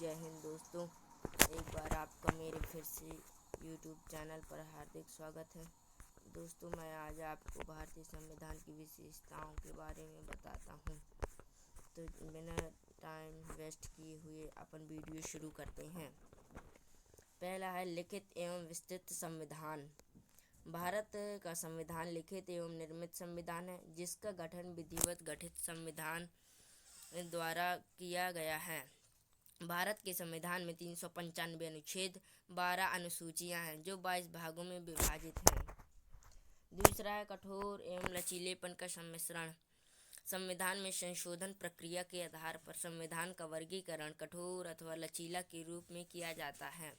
जय हिंद दोस्तों। एक बार आपका मेरे फिर से यूट्यूब चैनल पर हार्दिक स्वागत है। दोस्तों, मैं आज आपको भारतीय संविधान की विशेषताओं के बारे में बताता हूँ। तो बिना टाइम वेस्ट किए हुए अपन वीडियो शुरू करते हैं। पहला है लिखित एवं विस्तृत संविधान। भारत का संविधान लिखित एवं निर्मित संविधान है, जिसका गठन विधिवत गठित संविधान द्वारा किया गया है। भारत के संविधान में 395 अनुच्छेद, 12 अनुसूचियां हैं, जो 22 भागों में विभाजित हैं। दूसरा है कठोर एवं लचीलेपन का सम्मिश्रण। संविधान में संशोधन प्रक्रिया के आधार पर संविधान का वर्गीकरण कठोर अथवा लचीला के रूप में किया जाता है।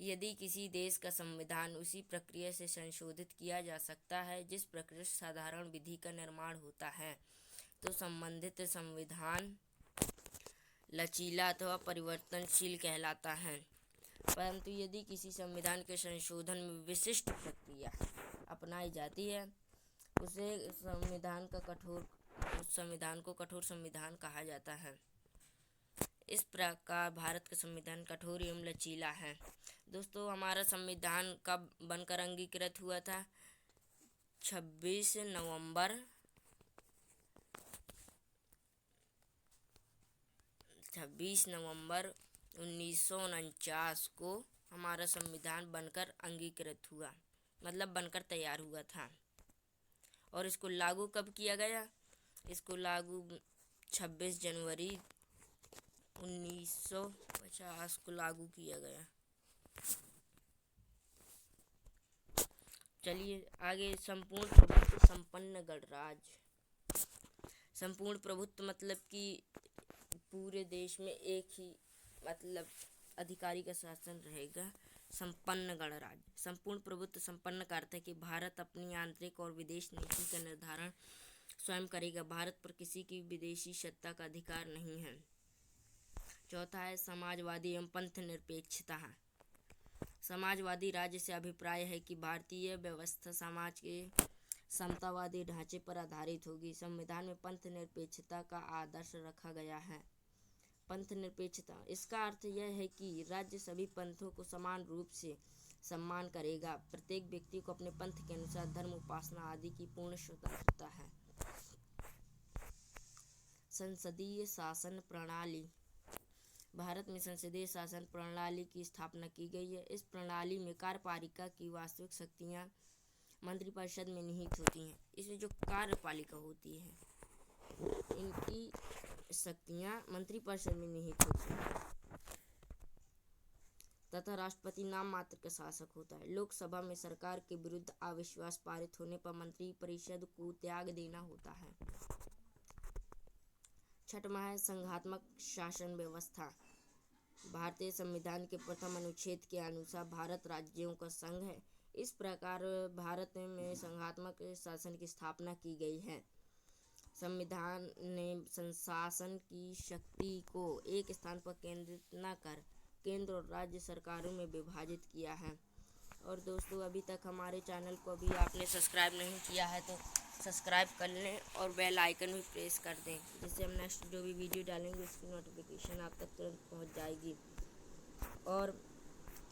यदि किसी देश का संविधान उसी प्रक्रिया से संशोधित किया जा सकता है जिस प्रक्रिया से साधारण विधि का निर्माण होता है, तो संबंधित संविधान लचीला अथवा परिवर्तनशील कहलाता है। परंतु यदि किसी संविधान के संशोधन में विशिष्ट प्रक्रिया अपनाई जाती है, उस संविधान को कठोर संविधान कहा जाता है। इस प्रकार भारत का संविधान कठोर एवं लचीला है। दोस्तों, हमारा संविधान कब बनकर अंगीकृत हुआ था? 26 नवंबर 1949 को हमारा संविधान बनकर अंगीकृत हुआ, मतलब बनकर तैयार हुआ था। और इसको लागू कब किया गया? इसको लागू 26 जनवरी 1950 को लागू किया गया। चलिए आगे। संपूर्ण प्रभुत्व संपन्न गणराज्य। संपूर्ण प्रभुत्व मतलब कि पूरे देश में एक ही अधिकारी का शासन रहेगा। संपन्न गणराज्य। संपूर्ण प्रभुत्व संपन्न का अर्थ है कि भारत अपनी आंतरिक और विदेश नीति का निर्धारण स्वयं करेगा। भारत पर किसी की विदेशी सत्ता का अधिकार नहीं है। चौथा है समाजवादी एवं पंथ निरपेक्षता। समाजवादी राज्य से अभिप्राय है कि भारतीय व्यवस्था समाज के समतावादी ढांचे पर आधारित होगी। संविधान में पंथ निरपेक्षता का आदर्श रखा गया है। पंथ निरपेक्षता, इसका अर्थ यह है कि राज्य सभी पंथों को समान रूप से सम्मान करेगा। प्रत्येक व्यक्ति को अपने पंथ के अनुसार धर्म, उपासना आदि की पूर्ण स्वतंत्रता है। संसदीय शासन प्रणाली। भारत में संसदीय शासन प्रणाली की स्थापना की गई है। इस प्रणाली में कार्यपालिका की वास्तविक शक्तियाँ मंत्रिपरिषद में निहित होती हैं। इसमें जो कार्यपालिका होती है, इनकी शक्तियाँ मंत्रिपरिषद में निहित होती हैं तथा राष्ट्रपति नाम मात्र का शासक होता है। लोकसभा में सरकार के विरुद्ध अविश्वास पारित होने पर मंत्रिपरिषद को त्याग देना होता है। छठवां है संघात्मक शासन व्यवस्था। भारतीय संविधान के प्रथम अनुच्छेद के अनुसार भारत राज्यों का संघ है। इस प्रकार भारत में संघात्मक शासन की स्थापना की गई है। संविधान ने शासन की शक्ति को एक स्थान पर केंद्रित न कर केंद्र और राज्य सरकारों में विभाजित किया है। और दोस्तों, अभी तक हमारे चैनल को अभी आपने सब्सक्राइब नहीं किया है तो सब्सक्राइब कर लें और बेल आइकन भी प्रेस कर दें, जिससे हम नेक्स्ट जो भी वीडियो डालेंगे उसकी नोटिफिकेशन आप तक तुरंत पहुंच जाएगी। और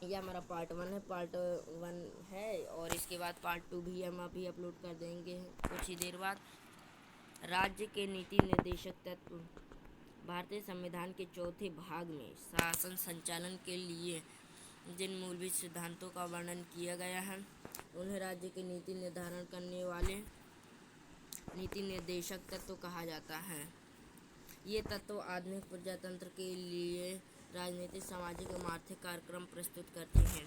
यह हमारा पार्ट 1 है, पार्ट 1 है और इसके बाद पार्ट 2 भी हम अभी अपलोड कर देंगे कुछ ही देर बाद। राज्य के नीति निर्देशक तत्व। भारतीय संविधान के चौथे भाग में शासन संचालन के लिए जिन मूलभूत सिद्धांतों का वर्णन किया गया है, उन्हें राज्य के नीति निर्धारण करने वाले नीति निर्देशक तत्व कहा जाता है। ये तत्व आधुनिक प्रजातंत्र के लिए राजनीतिक, सामाजिक एवं आर्थिक कार्यक्रम प्रस्तुत करते हैं।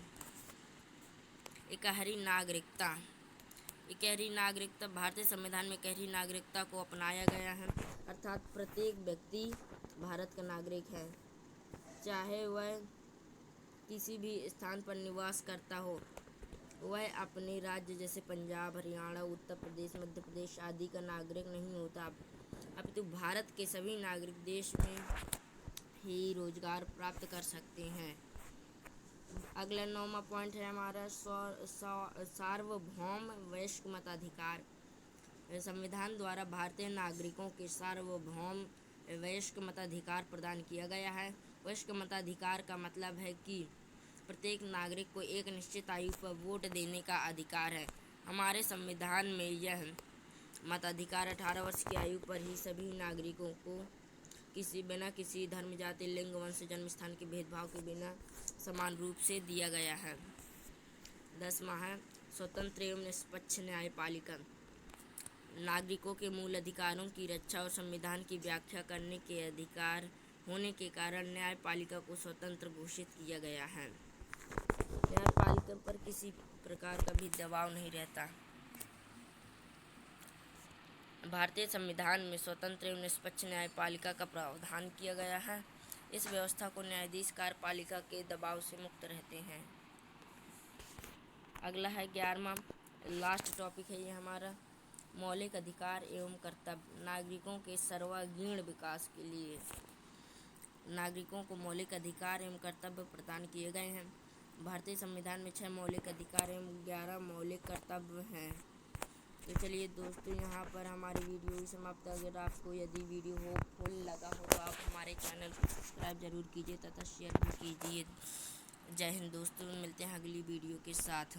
इकहरी नागरिकता। इकहरी नागरिकता। भारतीय संविधान में इकहरी नागरिकता को अपनाया गया है, अर्थात प्रत्येक व्यक्ति भारत का नागरिक है, चाहे वह किसी भी स्थान पर निवास करता हो। वह अपने राज्य जैसे पंजाब, हरियाणा, उत्तर प्रदेश, मध्य प्रदेश आदि का नागरिक नहीं होता, अपितु भारत के सभी नागरिक देश में ही रोजगार प्राप्त कर सकते हैं। अगला 9वां पॉइंट है हमारा सार्वभौम वयस्क मताधिकार। संविधान द्वारा भारतीय नागरिकों के सार्वभौम वयस्क मताधिकार प्रदान किया गया है। वयस्क मताधिकार का मतलब है कि प्रत्येक नागरिक को एक निश्चित आयु पर वोट देने का अधिकार है। हमारे संविधान में यह मताधिकार 18 वर्ष की आयु पर ही सभी नागरिकों को बिना किसी धर्म, जाति, लिंग, वंश, जन्म स्थान के भेदभाव के बिना समान रूप से दिया गया है। 10वां है स्वतंत्र एवं निष्पक्ष न्यायपालिका। नागरिकों के मूल अधिकारों की रक्षा और संविधान की व्याख्या करने के अधिकार होने के कारण न्यायपालिका को स्वतंत्र घोषित किया गया है। न्यायपालिका पर किसी प्रकार का भी दबाव नहीं रहता। भारतीय संविधान में स्वतंत्र एवं निष्पक्ष न्यायपालिका का प्रावधान किया गया है। इस व्यवस्था को न्यायाधीश कार्यपालिका के दबाव से मुक्त रहते हैं। अगला है 11वां, लास्ट टॉपिक है ये हमारा, मौलिक अधिकार एवं कर्तव्य। नागरिकों के सर्वांगीण विकास के लिए नागरिकों को मौलिक अधिकार एवं कर्तव्य प्रदान किए गए हैं। भारतीय संविधान में 6 मौलिक अधिकार एवं 11 मौलिक कर्तव्य हैं। तो चलिए दोस्तों, यहाँ पर हमारी वीडियो समाप्त। अगर आपको यदि वीडियो हेल्पफुल लगा हो तो आप हमारे चैनल को सब्सक्राइब जरूर कीजिए तथा शेयर भी कीजिए। जय हिंद दोस्तों, मिलते हैं अगली वीडियो के साथ।